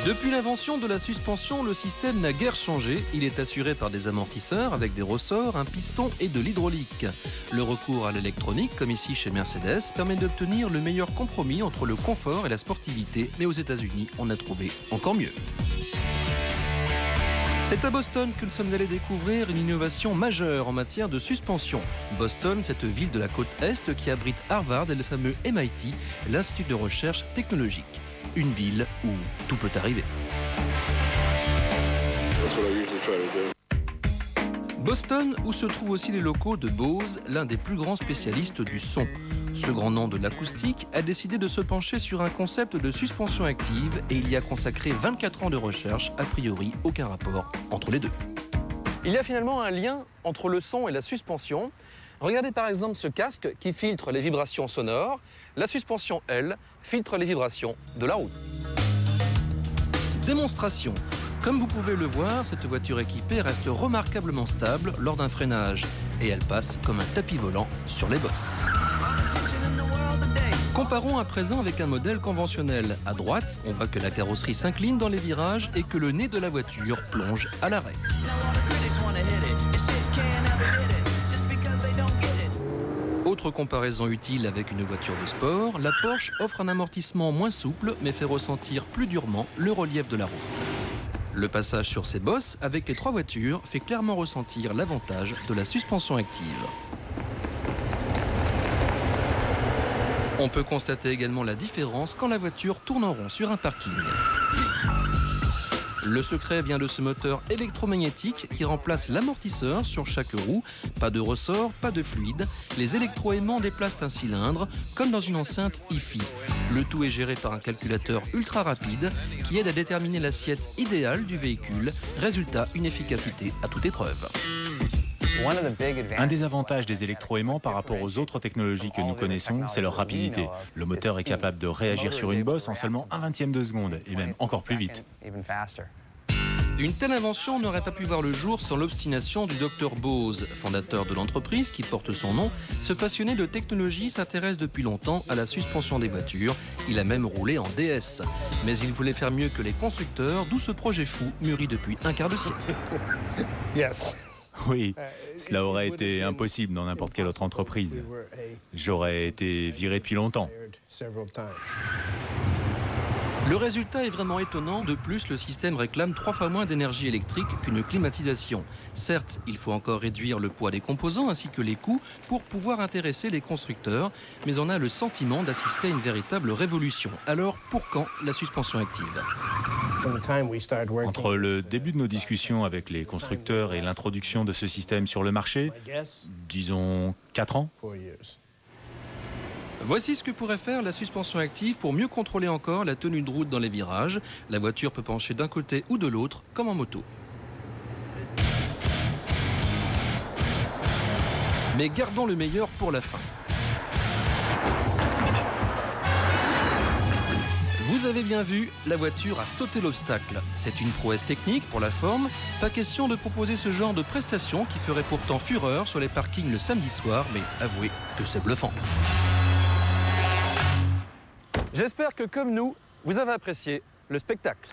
Depuis l'invention de la suspension, le système n'a guère changé. Il est assuré par des amortisseurs avec des ressorts, un piston et de l'hydraulique. Le recours à l'électronique, comme ici chez Mercedes, permet d'obtenir le meilleur compromis entre le confort et la sportivité. Mais aux États-Unis, on a trouvé encore mieux. C'est à Boston que nous sommes allés découvrir une innovation majeure en matière de suspension. Boston, cette ville de la côte Est qui abrite Harvard et le fameux MIT, l'Institut de recherche technologique. Une ville où tout peut arriver. Boston, où se trouvent aussi les locaux de Bose, l'un des plus grands spécialistes du son. Ce grand nom de l'acoustique a décidé de se pencher sur un concept de suspension active et il y a consacré 24 ans de recherche, a priori aucun rapport entre les deux. Il y a finalement un lien entre le son et la suspension. Regardez par exemple ce casque qui filtre les vibrations sonores. La suspension, elle, filtre les vibrations de la route. Démonstration. Comme vous pouvez le voir, cette voiture équipée reste remarquablement stable lors d'un freinage. Et elle passe comme un tapis volant sur les bosses. Comparons à présent avec un modèle conventionnel. À droite, on voit que la carrosserie s'incline dans les virages et que le nez de la voiture plonge à l'arrêt. Autre comparaison utile avec une voiture de sport, la Porsche offre un amortissement moins souple mais fait ressentir plus durement le relief de la route. Le passage sur ces bosses avec les trois voitures fait clairement ressentir l'avantage de la suspension active. On peut constater également la différence quand la voiture tourne en rond sur un parking. Le secret vient de ce moteur électromagnétique qui remplace l'amortisseur sur chaque roue. Pas de ressort, pas de fluide. Les électroaimants déplacent un cylindre, comme dans une enceinte hi-fi. Le tout est géré par un calculateur ultra rapide qui aide à déterminer l'assiette idéale du véhicule. Résultat, une efficacité à toute épreuve. Un des avantages des électroaimants par rapport aux autres technologies que nous connaissons, c'est leur rapidité. Le moteur est capable de réagir sur une bosse en seulement 1/20 de seconde, et même encore plus vite. Une telle invention n'aurait pas pu voir le jour sans l'obstination du Dr Bose, fondateur de l'entreprise qui porte son nom. Ce passionné de technologie s'intéresse depuis longtemps à la suspension des voitures. Il a même roulé en DS. Mais il voulait faire mieux que les constructeurs, d'où ce projet fou mûri depuis un quart de siècle. Oui, cela aurait été impossible dans n'importe quelle autre entreprise. J'aurais été viré depuis longtemps. Le résultat est vraiment étonnant. De plus, le système réclame 3 fois moins d'énergie électrique qu'une climatisation. Certes, il faut encore réduire le poids des composants ainsi que les coûts pour pouvoir intéresser les constructeurs, mais on a le sentiment d'assister à une véritable révolution. Alors, pour quand la suspension active ? Entre le début de nos discussions avec les constructeurs et l'introduction de ce système sur le marché, disons 4 ans. Voici ce que pourrait faire la suspension active pour mieux contrôler encore la tenue de route dans les virages. La voiture peut pencher d'un côté ou de l'autre, comme en moto. Mais gardons le meilleur pour la fin. Vous avez bien vu, la voiture a sauté l'obstacle. C'est une prouesse technique pour la forme. Pas question de proposer ce genre de prestation qui ferait pourtant fureur sur les parkings le samedi soir, mais avouez que c'est bluffant. J'espère que, comme nous, vous avez apprécié le spectacle.